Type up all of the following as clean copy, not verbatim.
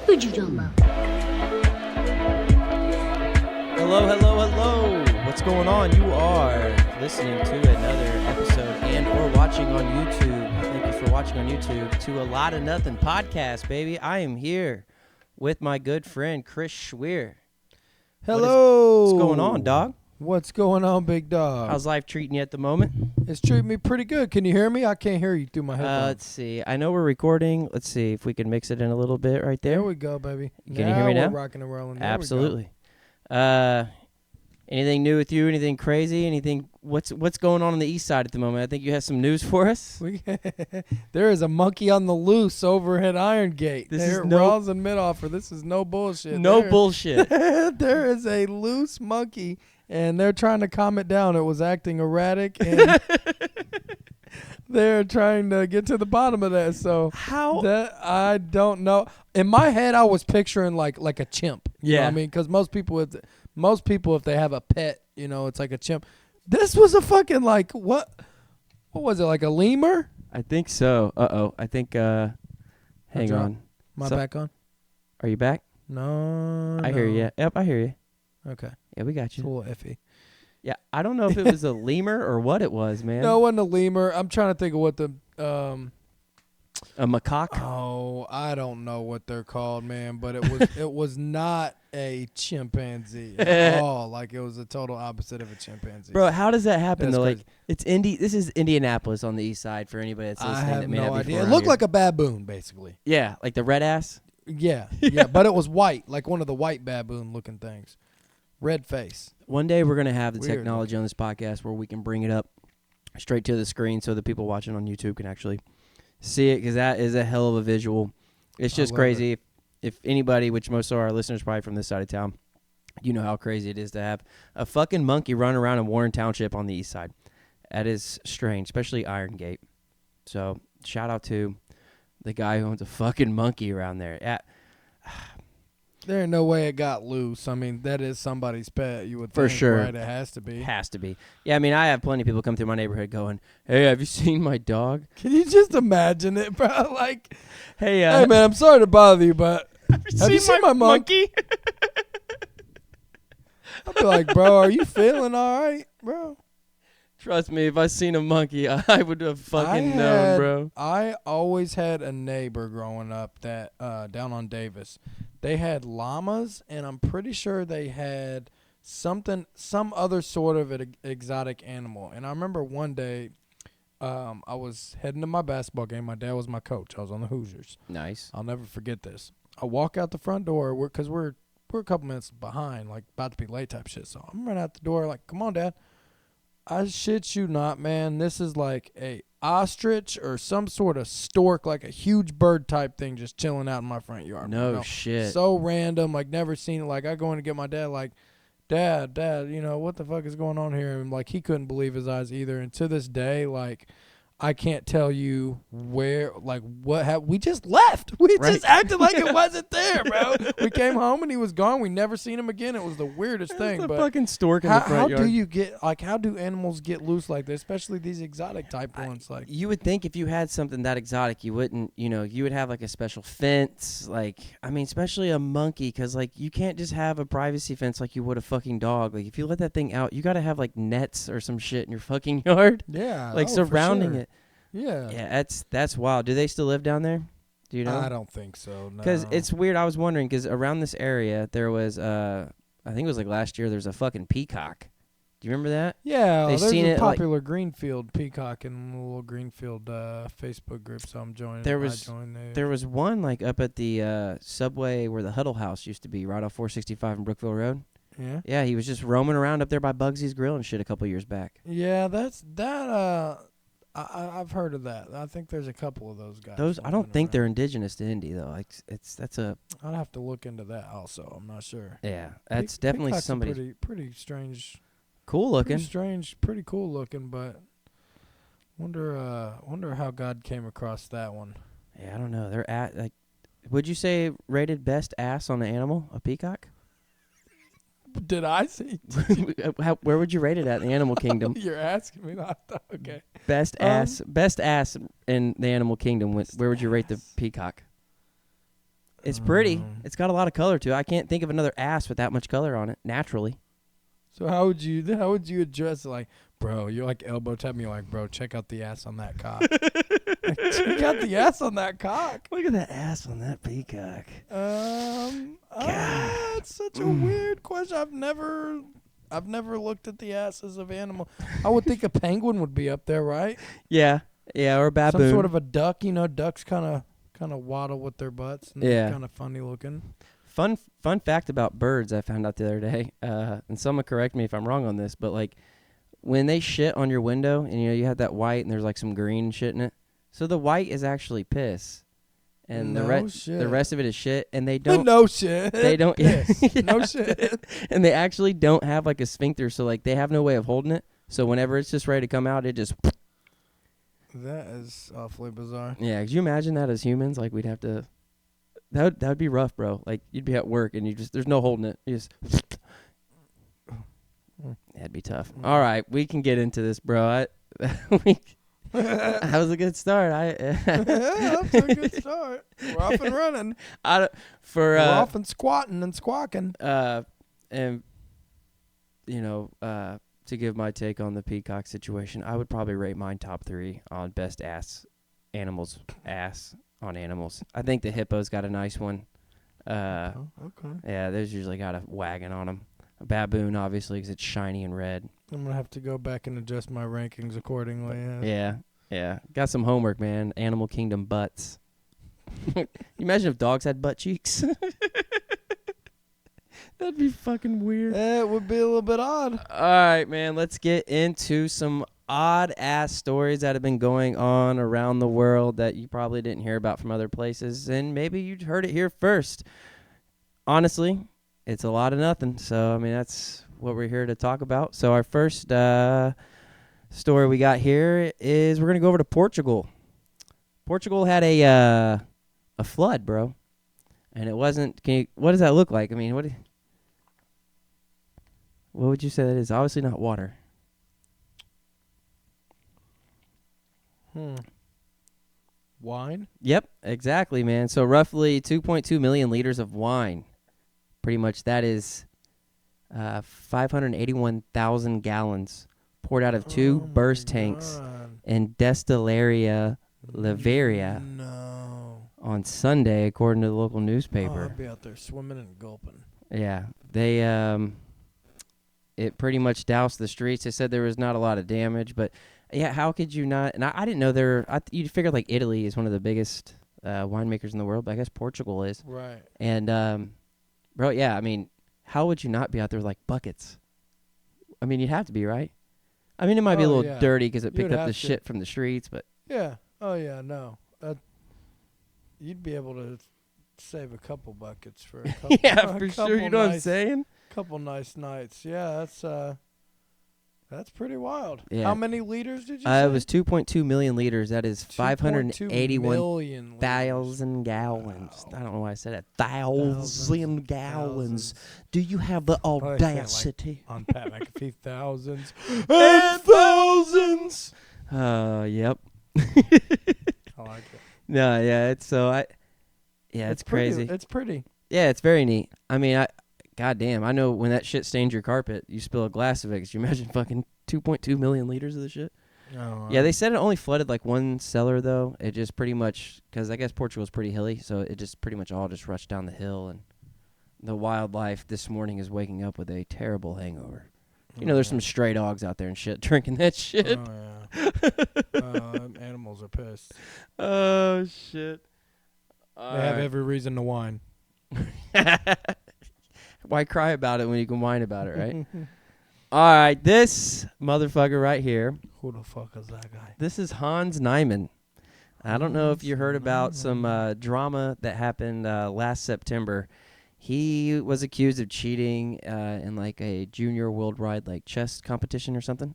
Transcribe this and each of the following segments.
What you talking about? Hello, hello, hello. What's going on? You are listening to another episode and or watching on YouTube. Thank you for watching on YouTube to Alotta Nothing podcast, baby. I am here with my good friend, Chris Schweer. Hello. What's going on, dog? What's going on, big dog? How's life treating you at the moment? It's treating me pretty good. Can you hear me? I can't hear you through my headphones. Let's see. I know we're recording. Let's see if we can mix it in a little bit right there. There we go, baby. Can you hear me now? We're rocking and rolling. There Absolutely. Anything new with you? Anything crazy? Anything? What's going on the east side at the moment? I think you have some news for us. There is a monkey on the loose over at Iron Gate. This There is no Rawls and Mid-Offer. This is no bullshit. No bullshit. There is a loose monkey, and they're trying to calm it down. It was acting erratic, and they're trying to get to the bottom of that. So How? that I don't know. In my head, I was picturing like a chimp. You know what I mean, because most people, if they have a pet, you know, it's like a chimp. This was a fucking like what was it, like a lemur? I think so. I think. Hang on. Am I back on? Are you back? No. I hear you. Yep, I hear you. Okay. Yeah, we got It's a you. little iffy. Yeah, I don't know if it was a lemur or what it was, man. No, it wasn't a lemur. I'm trying to think of what the A macaque. Oh, I don't know what they're called, man, but it was not a chimpanzee at all. Like, it was the total opposite of a chimpanzee. Bro, how does that happen? That's Though, crazy. like this is Indianapolis on the east side for anybody that's I listening have that may no not be idea. from It around looked here. like a baboon, basically. Yeah, like the red ass. Yeah, but it was white, like one of the white baboon-looking things. Red face. One day we're gonna have the Weird technology on this podcast where we can bring it up straight to the screen so the people watching on YouTube can actually see it, because that is a hell of a visual. It's I just love crazy. If anybody, which most of our listeners probably from this side of town, you know how crazy it is to have a fucking monkey run around in Warren Township on the east side. That is strange, especially Iron Gate. So shout out to the guy who owns a fucking monkey around there. Yeah. There ain't no way it got loose. I mean, that is somebody's pet. You would For think, sure. right? It has to be. Has to be. Yeah, I mean, I have plenty of people come through my neighborhood going, "Hey, have you seen my dog?" Can you just imagine it, bro? Like, Hey, hey, man, I'm sorry to bother you, but have you seen my monkey? monkey? I'd be like, bro, are you feeling all right, bro? Trust me, if I seen a monkey, I would have fucking known, bro. I always had a neighbor growing up that down on Davis. They had llamas, and I'm pretty sure they had some other sort of an exotic animal. And I remember one day, I was heading to my basketball game. My dad was my coach. I was on the Hoosiers. Nice. I'll never forget this. I walk out the front door because we're a couple minutes behind, like about to be late type shit. So I'm running out the door like, come on, Dad. I shit you not, man. This is like a ostrich or some sort of stork, like a huge bird type thing just chilling out in my front yard. No shit. So random, like never seen it. Like I go in to get my dad, like, Dad, you know, what the fuck is going on here? And like he couldn't believe his eyes either. And to this day, like, I can't tell you where, like, we just left. We Right. just acted like it wasn't there, bro. We came home and he was gone. We never seen him again. It was the weirdest thing. The But fucking stork in the front how yard. do you get, like, how do animals get loose like this, especially these exotic type ones? Like, You would think if you had something that exotic, you wouldn't, you would have like a special fence. Like, I mean, especially a monkey, because like you can't just have a privacy fence like you would a fucking dog. Like, if you let that thing out, you got to have like nets or some shit in your fucking yard, yeah, like for surrounding sure. it. Yeah. Yeah, that's wild. Do they still live down there? Do you know? I don't think so. No. Because it's weird. I was wondering, because around this area there was, I think it was like last year, there's a fucking peacock. Do you remember that? Yeah, They there's seen a it, like- popular Greenfield peacock in the little Greenfield Facebook group, so I'm joining. There I was- joined there. There was one like up at the subway where the Huddle House used to be, right off 465 in Brookville Road. Yeah. Yeah, he was just roaming around up there by Bugsy's Grill and shit a couple years back. Yeah, that. I've heard of that. I think there's a couple of those guys. Those I don't moving think they're around. indigenous to Indy though. Like that's a I'd have to look into that also. I'm not sure. yeah. That's definitely Peacock's a somebody pretty strange. cool looking. Pretty strange, pretty cool looking, but wonder how God came across that one. Yeah, I don't know. They're at like. Would you say rated best ass on an animal, a peacock? Did I see? Where would you rate it at in the animal kingdom? You're asking me. I thought, okay. Best ass in the animal kingdom. Where would you rate the peacock? It's pretty. It's got a lot of color to it. I can't think of another ass with that much color on it naturally. So how would you address it? Like, bro, you're like elbow tapping me, like, bro, check out the ass on that cock. Like, check out the ass on that cock. Look at that ass on that peacock. It's such a weird question. I've never looked at the asses of animal. I would think a penguin would be up there, right? Yeah, or a baboon. Some sort of a duck. You know, ducks kind of waddle with their butts. And Yeah, kind of funny looking. Fun fact about birds I found out the other day, and someone correct me if I'm wrong on this, but like when they shit on your window and you have that white and there's like some green shit in it, so the white is actually piss, and the rest of it is shit, and they don't. No shit. They don't. Yeah. Yeah. No shit. And they actually don't have like a sphincter, so like they have no way of holding it. So whenever it's just ready to come out, it just. That is awfully bizarre. Yeah, could you imagine that as humans? Like we'd have to. That would be rough, bro. Like you'd be at work and there's no holding it. You just that'd be tough. All right, we can get into this, bro. That was a good start. That's a good start. We're off and running. We're off and squatting and squawking. And to give my take on the peacock situation, I would probably rate mine top 3 on best ass on animals. I think the hippo's got a nice one. Okay. Yeah, there's usually got a wagon on them. A baboon, obviously, because it's shiny and red. I'm going to have to go back and adjust my rankings accordingly. Yeah. Got some homework, man. Animal Kingdom butts. You imagine if dogs had butt cheeks? That'd be fucking weird. It would be a little bit odd. All right, man. Let's get into some odd-ass stories that have been going on around the world that you probably didn't hear about from other places, and maybe you heard it here first. Honestly, it's a lot of nothing, so, I mean, that's what we're here to talk about. So our first story we got here is we're going to go over to Portugal. Portugal had a flood, bro, and it wasn't... what does that look like? I mean, what would you say that is? Obviously not water. Wine? Yep, exactly, man. So roughly 2.2 million liters of wine. Pretty much that is 581,000 gallons poured out of 2 burst tanks in Destileria Liveria on Sunday, according to the local newspaper. I'd be out there swimming and gulping. Yeah, they it pretty much doused the streets. They said there was not a lot of damage, but yeah, how could you not? And I didn't know you'd figure like Italy is one of the biggest winemakers in the world, but I guess Portugal is. Right. And bro, yeah, I mean, how would you not be out there with like buckets? I mean, you'd have to be, right? I mean, it might be a little dirty because it picked up the shit from the streets, but yeah. Oh yeah, no. You'd be able to save a couple buckets for a couple. Yeah, for sure. You know what I'm saying? Couple nice nights. Yeah, that's pretty wild. Yeah. How many liters did you say? It was 2.2 million liters. That is 581,000 gallons. I don't know why I said that. 1,000 gallons. Do you have the audacity? On Pat McAfee, thousands and thousands. Yep. I like it. No, yeah, it's crazy. It's pretty. Yeah, it's very neat. I mean, goddamn, I know when that shit stains your carpet, you spill a glass of it. Could you imagine fucking 2.2 million liters of this shit? Oh, yeah, they said it only flooded like one cellar, though. It just pretty much, because I guess Portugal's pretty hilly, so it just pretty much all just rushed down the hill. And the wildlife this morning is waking up with a terrible hangover. You know, there's some stray dogs out there and shit drinking that shit. Oh, yeah. Animals are pissed. Oh, shit. They have every reason to whine. Why cry about it when you can whine about it, right? All right, this motherfucker right here. Who the fuck is that guy? This is Hans Niemann. I don't know if you heard about some drama that happened last September. He was accused of cheating in like a junior worldwide like chess competition or something.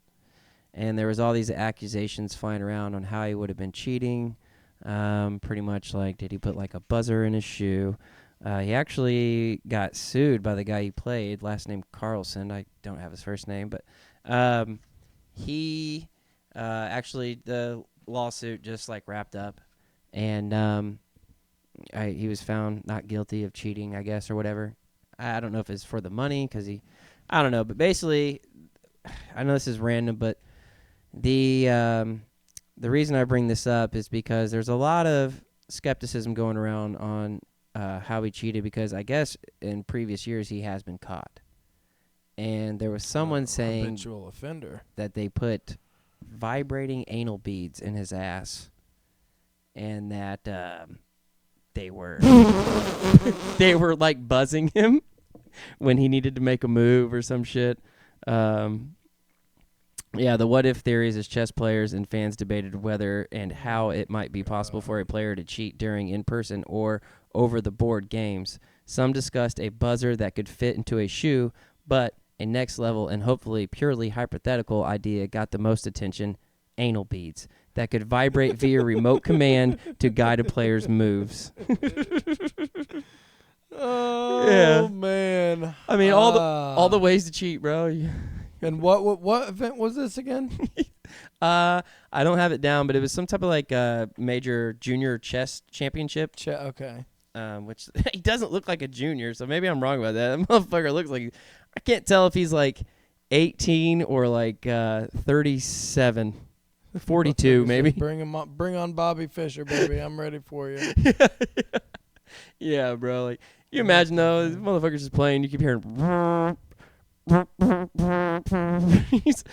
And there was all these accusations flying around on how he would have been cheating. Pretty much like, did he put like a buzzer in his shoe? He actually got sued by the guy he played, last name Carlson. I don't have his first name, but he actually, the lawsuit just like wrapped up. And he was found not guilty of cheating, I guess, or whatever. I don't know if it's for the money because I don't know. But basically, I know this is random, but the reason I bring this up is because there's a lot of skepticism going around on how he cheated because I guess in previous years he has been caught. And there was someone saying habitual offender that they put vibrating anal beads in his ass and that they were they were like buzzing him when he needed to make a move or some shit. Yeah, the what if theories as chess players and fans debated whether and how it might be possible for a player to cheat during in-person or over-the-board games. Some discussed a buzzer that could fit into a shoe, but a next level and hopefully purely hypothetical idea got the most attention: anal beads that could vibrate via remote command to guide a player's moves. Oh, Yeah. man. I mean, all the ways to cheat, bro. And what event was this again? I don't have it down, but it was some type of like major junior chess championship. Okay. Which he doesn't look like a junior, so maybe I'm wrong about that. That motherfucker looks like, I can't tell if he's like 18 or like 37, 42 maybe. Bring him up. Bring on Bobby Fischer, baby. I'm ready for you. Yeah, bro. Like, you imagine though, this motherfucker's just playing. You keep hearing. He's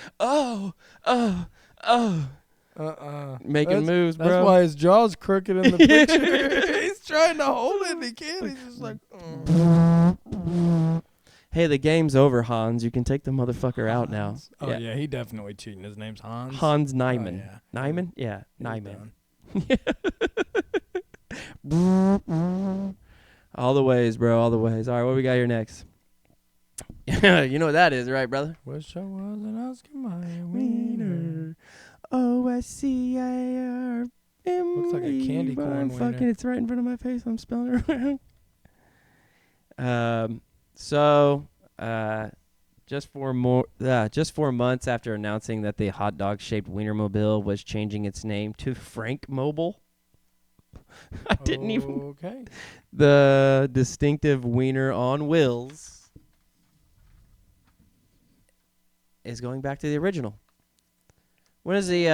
making moves, bro. That's why his jaw's crooked in the picture. He's trying to hold it and he can't. He's just like. Hey, the game's over, Hans. You can take the motherfucker out now. Oh yeah, he definitely cheating. His name's Hans. Hans Nyman. Oh, yeah. Nyman? Yeah, Nyman. All the ways, bro. All the ways. All right, what we got here next? You know what that is, right, brother? Wish I wasn't asking my wiener. OSCAR. Looks like a candy corn wiener. Fucking, it's right in front of my face. I'm spelling it wrong. So, just 4 months after announcing that the hot dog shaped Wienermobile was changing its name to Frank Mobile. I didn't even. Okay. The distinctive wiener on wheels is going back to the original. When is the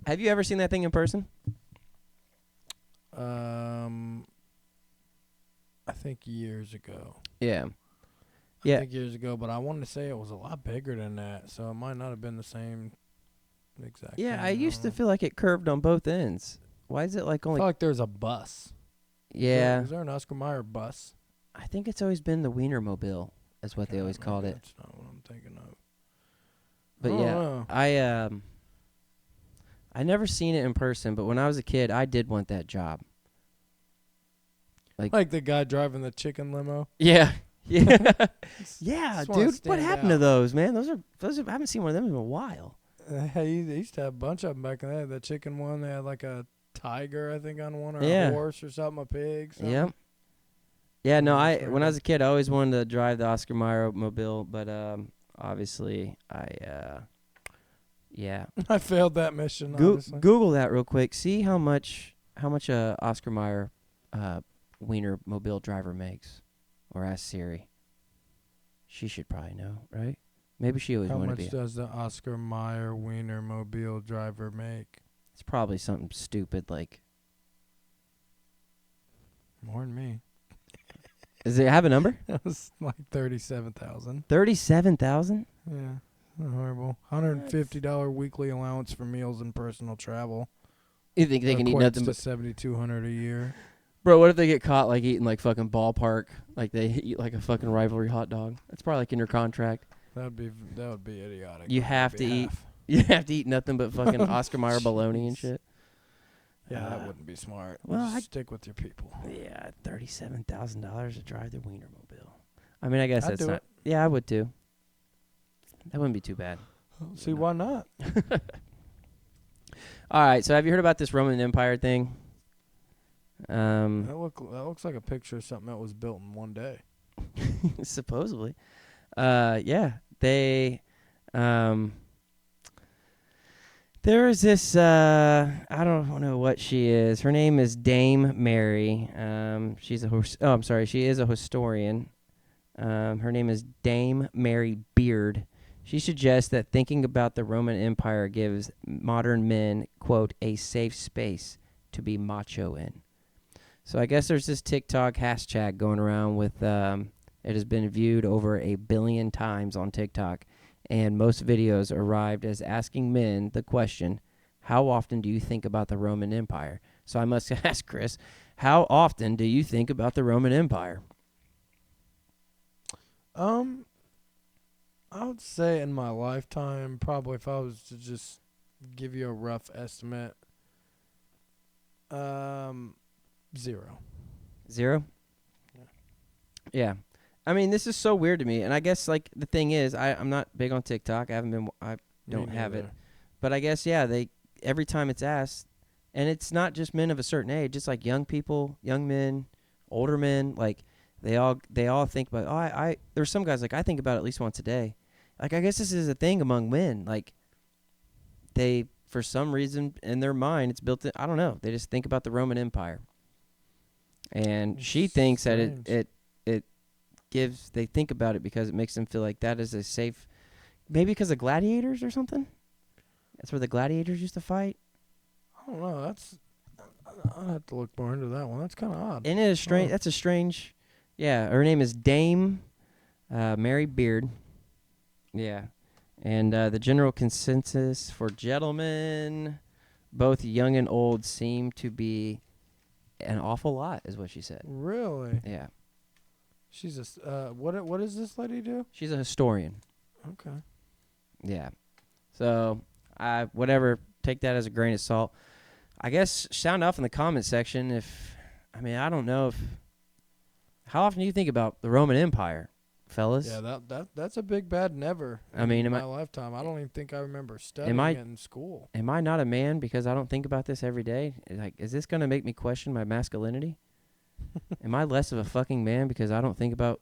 have you ever seen that thing in person? I think years ago. Yeah. I think years ago, but I wanted to say it was a lot bigger than that, so it might not have been the same exact Yeah, thing. I used to feel like it curved on both ends. Why is it like I only feel like there's a bus. Yeah. Is there an Oscar Mayer bus? I think it's always been the Wienermobile is what they always called it. That's not what I'm thinking of. But I never seen it in person, but when I was a kid, I did want that job. Like the guy driving the chicken limo. Yeah. Yeah. Yeah, Just wanna dude. What stand happened to out. those, man? Those are I haven't seen one of them in a while. Hey, they used to have a bunch of them back in the day. The chicken one, they had like a tiger, I think, on one, or Yeah. a horse or something, a pig. Something. Yep. Yeah, no, That's when I was a kid, I always wanted to drive the Oscar Mayer mobile, but obviously yeah. I failed that mission. Obviously. Google that real quick. See how much a Oscar Mayer Wiener mobile driver makes, or ask Siri. She should probably know, right? Maybe she always How wanted to much be. does the Oscar Mayer Wiener mobile driver make? It's probably something stupid like. More than me. Does it have a number? That was like 37,000. 37,000. Yeah, not horrible. $150 weekly allowance for meals and personal travel. You think they can eat Equates nothing to but $7,200 a year. Bro, what if they get caught like eating like fucking ballpark, like they eat like a fucking rivalry hot dog? That's probably like in your contract. That would be idiotic. You have to eat. You have to eat nothing but fucking Oscar Mayer bologna and shit. Yeah, that wouldn't be smart. Well, Just stick with your people. Yeah, $37,000 to drive the Wienermobile. I mean, I guess I'd that's do not. it. Yeah, I would too. That wouldn't be too bad. See, why not? All right, so have you heard about this Roman Empire thing? That looks like a picture of something that was built in one day. Supposedly. Yeah, they There is this, I don't know what she is. Her name is Dame Mary. She is a historian. Her name is Dame Mary Beard. She suggests that thinking about the Roman Empire gives modern men, quote, a safe space to be macho in. So I guess there's this TikTok hashtag going around with, it has been viewed over 1 billion times on TikTok. And most videos arrived as asking men the question, how often do you think about the Roman Empire? So I must ask Chris, how often do you think about the Roman Empire? I would say in my lifetime, probably if I was to just give you a rough estimate, 0. 0? Yeah. I mean, this is so weird to me, and I guess like the thing is, I'm not big on TikTok. I don't have it, but I guess they every time it's asked, and it's not just men of a certain age, just like young people, young men, older men, like they all think about. I there's some guys like I think about it at least once a day. Like I guess this is a thing among men. Like they for some reason in their mind it's built in, I don't know. They just think about the Roman Empire, and she thinks that it they think about it because it makes them feel like that is a safe, maybe because of gladiators or something. That's where the gladiators used to fight. I don't know. I'll have to look more into that one. That's kind of odd. And it is strange. That's a strange. Yeah, her name is Dame Mary Beard. Yeah, and the general consensus for gentlemen, both young and old, seem to be an awful lot, is what she said. Really? Yeah. She's a what does this lady do? She's a historian. Okay. Yeah. So whatever, take that as a grain of salt. I guess sound off in the comment section I don't know how often do you think about the Roman Empire, fellas? Yeah, that's a big bad never. In my lifetime, I don't even think I remember studying it in school. Am I not a man because I don't think about this every day? Like, is this going to make me question my masculinity? Am I less of a fucking man because I don't think about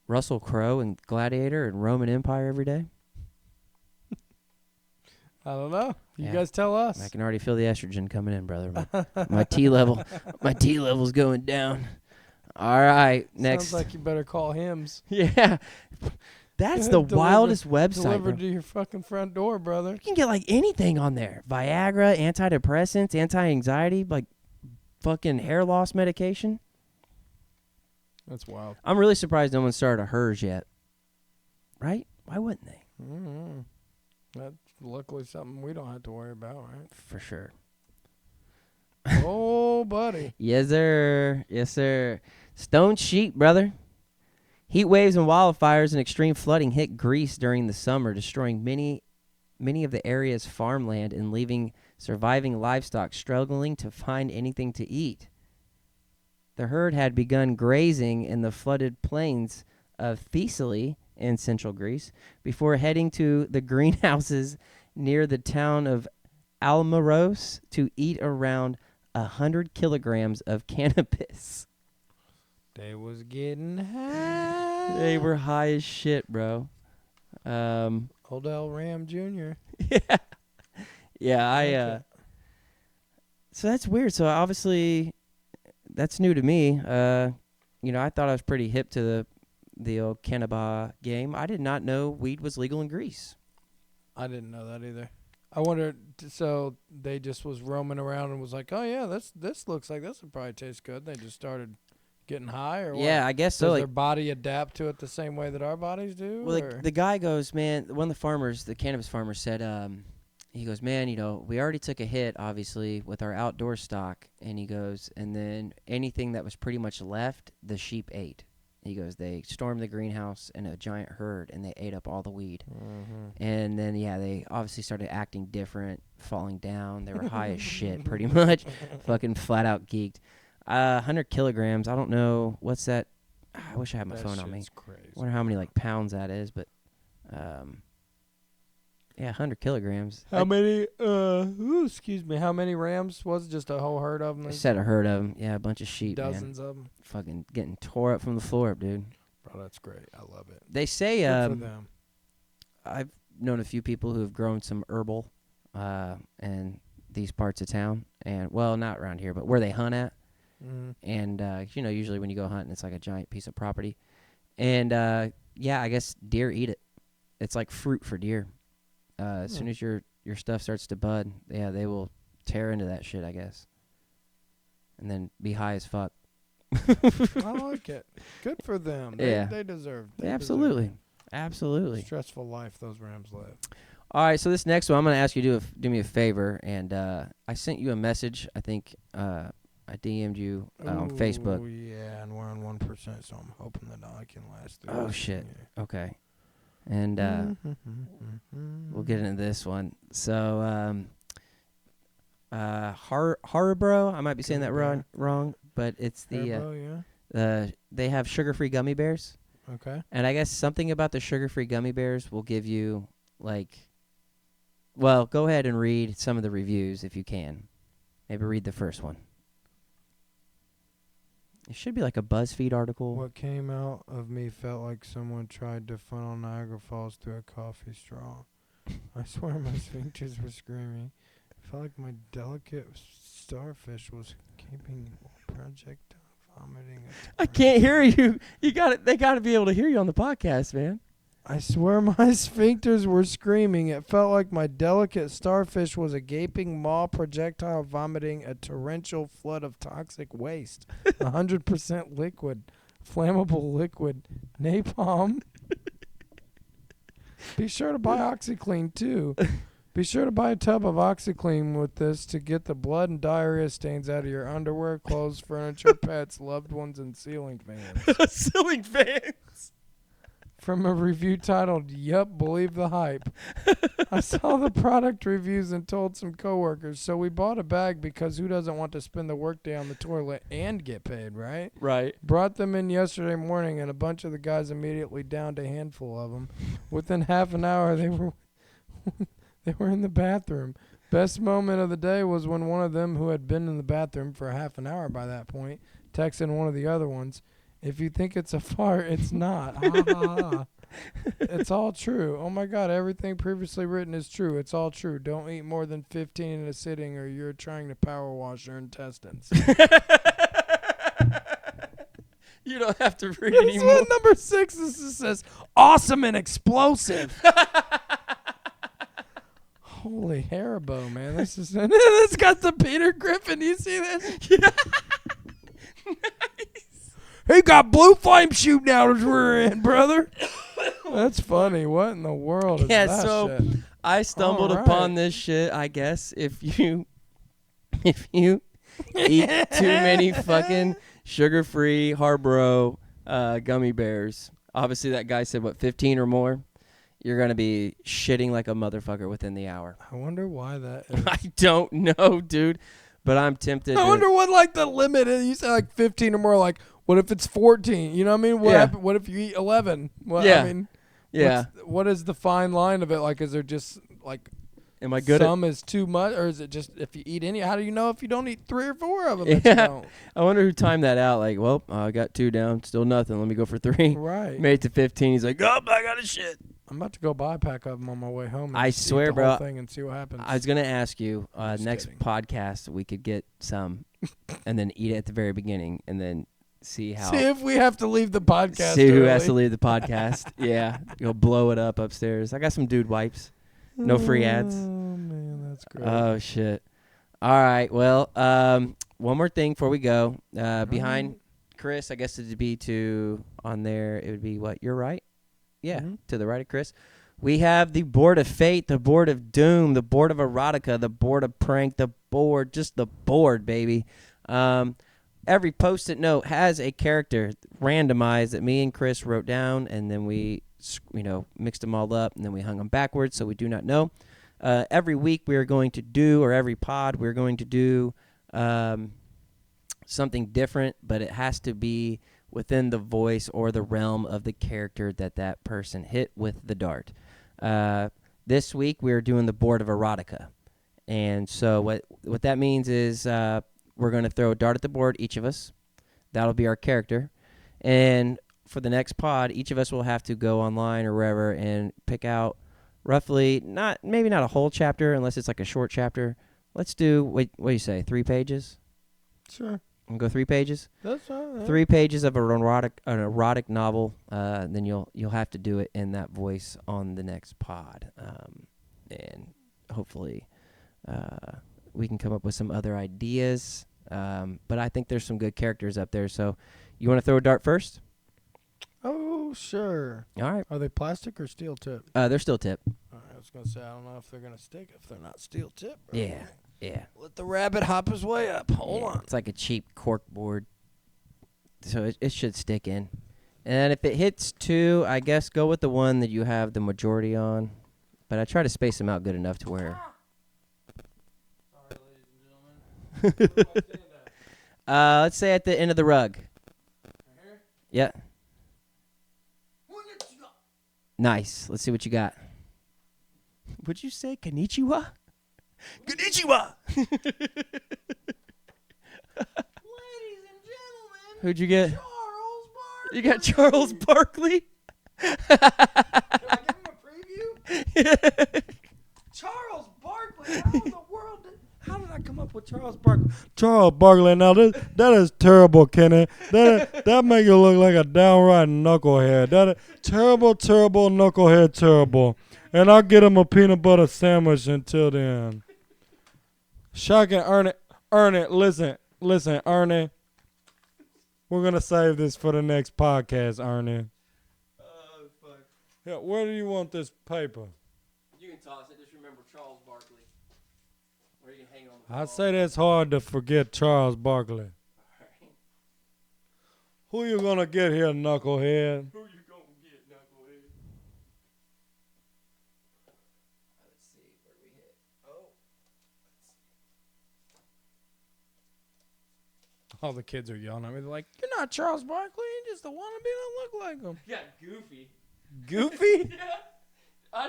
Russell Crowe and Gladiator and Roman Empire every day? I don't know. You guys tell us. I can already feel the estrogen coming in, brother. My T level's going down. All right, next. Sounds like you better call Hims. Yeah. That's the wildest website. Delivered to your fucking front door, brother. You can get like anything on there. Viagra, antidepressants, anti-anxiety, like fucking hair loss medication. That's wild. I'm really surprised no one started a hers yet. Right? Why wouldn't they? Mm-hmm. That's luckily something we don't have to worry about, right? For sure. Oh, buddy. Yes, sir. Yes, sir. Stone sheep, brother. Heat waves and wildfires and extreme flooding hit Greece during the summer, destroying many of the area's farmland and leaving surviving livestock struggling to find anything to eat. The herd had begun grazing in the flooded plains of Thessaly in central Greece before heading to the greenhouses near the town of Almaros to eat around 100 kilograms of cannabis. They was getting high. They were high as shit, bro. Odell Ram Jr. Yeah. Yeah, so that's weird. So obviously that's new to me. I thought I was pretty hip to the old cannabis game. I did not know weed was legal in Greece. I didn't know that either. I wondered, so they just was roaming around and was like, oh, yeah, this looks like this would probably taste good. They just started getting high or what? Yeah, I guess so. Does their body adapt to it the same way that our bodies do? Well, the guy goes, man, one of the farmers, the cannabis farmer said, he goes, man, we already took a hit, obviously, with our outdoor stock. And he goes, and then anything that was pretty much left, the sheep ate. He goes, they stormed the greenhouse in a giant herd, and they ate up all the weed. Mm-hmm. And then, they obviously started acting different, falling down. They were high as shit, pretty much. Fucking flat out geeked. 100 kilograms. I don't know. What's that? I wish I had my phone on me. Crazy. I wonder how many, pounds that is, but... 100 kilograms. How many, how many rams was it? Just a whole herd of them? I said a herd of them. Yeah, a bunch of sheep, Dozens of them. Fucking getting tore up from the floor up, dude. Bro, that's great. I love it. They say, Good for them. I've known a few people who have grown some herbal in these parts of town, and well, not around here, but where they hunt at. Mm. And usually when you go hunting, it's like a giant piece of property. And yeah, I guess deer eat it. It's like fruit for deer. As soon as your stuff starts to bud, yeah, they will tear into that shit, I guess, and then be high as fuck. I like it. Good for them. They deserve. Absolutely. Stressful life those Rams live. All right, so this next one, I'm gonna ask you to do me a favor, and I sent you a message. I think I DM'd you on Facebook. Oh yeah, and we're on 1%, so I'm hoping that I can last through. Oh this shit. one, Okay. And we'll get into this one. So Haribo, I might be saying that wrong, but it's the Haribo, yeah. They have sugar-free gummy bears. Okay. And I guess something about the sugar-free gummy bears will give you, like, well, go ahead and read some of the reviews if you can. Maybe read the first one. It should be like a BuzzFeed article. What came out of me felt like someone tried to funnel Niagara Falls through a coffee straw. I swear my sphincters were screaming. I felt like my delicate starfish was keeping projectile vomiting. I can't hear you. You got it. They got to be able to hear you on the podcast, man. I swear my sphincters were screaming. It felt like my delicate starfish was a gaping maw projectile vomiting a torrential flood of toxic waste. 100% liquid. Flammable liquid. Napalm. Be sure to buy OxyClean, too. Be sure to buy a tub of OxyClean with this to get the blood and diarrhea stains out of your underwear, clothes, furniture, pets, loved ones, and ceiling fans. Ceiling fans. From a review titled, Yup, Believe the Hype. I saw the product reviews and told some coworkers, so we bought a bag because who doesn't want to spend the workday on the toilet and get paid, right? Right. Brought them in yesterday morning, and a bunch of the guys immediately downed a handful of them. Within half an hour, they were they were in the bathroom. Best moment of the day was when one of them, who had been in the bathroom for half an hour by that point, texted one of the other ones, "If you think it's a fart, it's not. Ha ha ha. It's all true. Oh my God, everything previously written is true. It's all true. Don't eat more than 15 in a sitting or you're trying to power wash your intestines." You don't have to read This anymore. one, number 6, this just says, awesome and explosive. Holy Haribo, man. This is it's got the Peter Griffin. You see this? Yeah. Nice. He got blue flame shooting out his rear end, brother. That's funny. What in the world is that so shit? I stumbled All right. upon this shit, I guess, if you eat too many fucking sugar-free Haribo gummy bears. Obviously, that guy said, 15 or more? You're going to be shitting like a motherfucker within the hour. I wonder why that is. I don't know, dude, but I'm tempted. I wonder what, like, the limit is. You said, like, 15 or more. Like, what if it's 14? You know what I mean? What if you eat 11? What, Yeah. I mean, Yeah. what is the fine line of it? Like, is there just, like, Am I good some is too much? Or is it just if you eat any? How do you know if you don't eat 3 or 4 of them? Yeah. That you don't? I wonder who timed that out. Like, well, I got 2 down. Still nothing. Let me go for 3. Right. Made it to 15. He's like, oh, I got a shit. I'm about to go buy a pack of them on my way home. And I just eat swear, the bro, whole thing and see what happens. I was going to ask you, Just next kidding. podcast, we could get some and then eat it at the very beginning and then see how. See if we have to leave the podcast. See who early. has to leave the podcast. Yeah. Go blow it up upstairs. I got some dude wipes. No free ads. Oh, man, that's great. Oh, shit. All right. Well, one more thing before we go. Behind Chris, I guess it'd be on there, it would be what? You're right? Yeah, to the right of Chris. We have the board of fate, the board of doom, the board of erotica, the board of prank, just the board, baby. Every Post-it note has a character randomized that me and Chris wrote down, and then we, mixed them all up, and then we hung them backwards, so we do not know. Every week we are going to do, or every pod, we're going to do something different, but it has to be within the voice or the realm of the character that person hit with the dart. This week we are doing the board of erotica. And so what that means is we're going to throw a dart at the board, each of us. That'll be our character. And for the next pod, each of us will have to go online or wherever and pick out roughly, maybe not a whole chapter unless it's like a short chapter. Let's do, what do you say, 3 pages? Sure. We'll go 3 pages? That's fine. 3 pages of an erotic novel. Then you'll have to do it in that voice on the next pod. And hopefully we can come up with some other ideas. But I think there's some good characters up there. So you want to throw a dart first? Oh, sure. All right. Are they plastic or steel tip? They're still tip. All right, I was going to say, I don't know if they're going to stick if they're not steel tip. Yeah. Yeah. Let the rabbit hop his way up. Hold on. It's like a cheap cork board. So it should stick in. And if it hits 2, I guess go with the one that you have the majority on. But I try to space them out good enough to where... Sorry, ladies and gentlemen. Where do I stand at? Let's say at the end of the rug. Right here? Yeah. Nice. Let's see what you got. What'd you say? Konnichiwa? Konnichiwa! Ladies and gentlemen. Who'd you get? Charles Barkley. You got Charles Barkley? Can I give him a preview? Charles Barkley. How did I come up with Charles Barkley? Charles Barkley. Now that is terrible, Kenny. That make you look like a downright knucklehead. That is terrible knucklehead, terrible. And I'll get him a peanut butter sandwich until then. Shocking, Ernie, listen, Ernie. We're gonna save this for the next podcast, Ernie. Oh, fuck. Yeah, where do you want this paper? You can toss it. Just remember Charles Barkley. Or you can hang on the wall. I say that's hard to forget Charles Barkley. Right. Who you gonna get here, knucklehead? Who you gonna get, knucklehead? Let's see where we hit. Oh. All the kids are yelling at me. They're like, "You're not Charles Barkley. You're just a wannabe that look like him." Yeah, Goofy. Goofy? Yeah.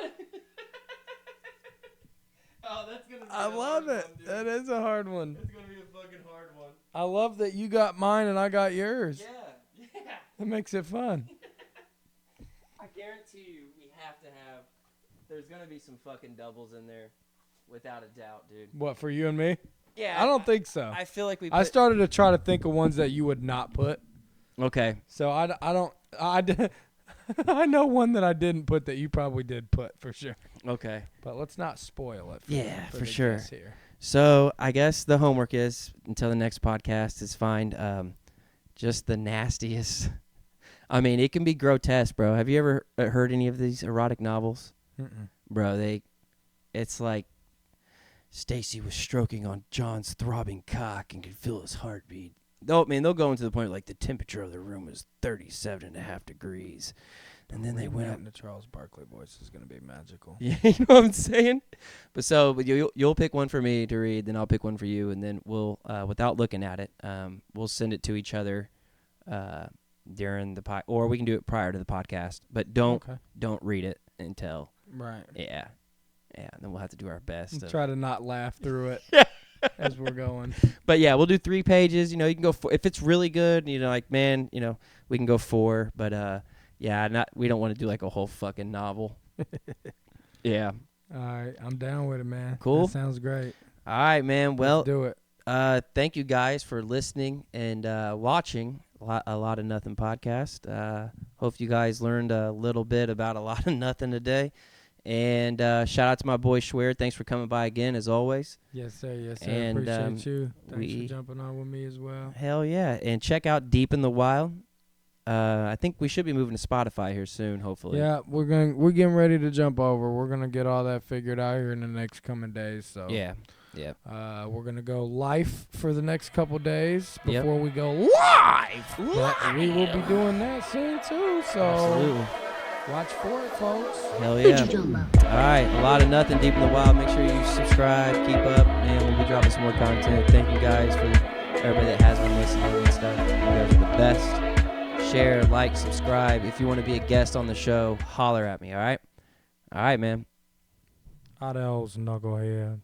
Oh, that's gonna be I love it. That is a hard one. It's gonna be a fucking hard one. I love that you got mine and I got yours. Yeah. That makes it fun. I guarantee you we have to have, there's gonna be some fucking doubles in there. Without a doubt, dude. What, for you and me? Yeah. I don't think so. I feel like we I started to try to think of ones that you would not put. Okay. So I know one that I didn't put that you probably did put for sure. Okay. But let's not spoil it. For the sure. guests here. So I guess the homework is, until the next podcast, is find just the nastiest. I mean, it can be grotesque, bro. Have you ever heard any of these erotic novels? Mm-mm. Bro, it's like Stacy was stroking on John's throbbing cock and could feel his heartbeat. They'll go into the point like the temperature of the room was 37.5 degrees. And then they went up. The Charles Barkley voice is going to be magical. Yeah, you know what I'm saying? But you'll pick one for me to read, then I'll pick one for you, and then we'll, without looking at it, we'll send it to each other during the or we can do it prior to the podcast. But don't read it until. Right. Yeah. Yeah, and then we'll have to do our best. Try to not laugh through it as we're going. But yeah, we'll do 3 pages. You know, you can go 4. If it's really good, you know, like, man, you know, we can go 4. But yeah, we don't want to do like a whole fucking novel. Yeah. All right, I'm down with it, man. Cool. That sounds great. All right, man. Well, let's do it. Thank you guys for listening and watching a lot of Nothing podcast. Hope you guys learned a little bit about a lot of nothing today. And shout out to my boy Schwer. Thanks for coming by again, as always. Yes, sir. Yes, sir. And, appreciate you. Thanks for jumping on with me as well. Hell yeah. And check out Deep in the Wild. I think we should be moving to Spotify here soon, hopefully. Yeah, we're getting ready to jump over. We're gonna get all that figured out here in the next coming days. So yeah. We're gonna go live for the next couple days Yep. before we go live. But we will be doing that soon too. So Absolutely. watch for it, folks. Hell yeah. All right, a lot of Nothing Deep in the Wild. Make sure you subscribe, keep up, and we'll be dropping some more content. Thank you guys for everybody that has been listening and stuff. You guys are the best. Share, like, subscribe. If you want to be a guest on the show, holler at me, all right? All right, man. Adios, knucklehead.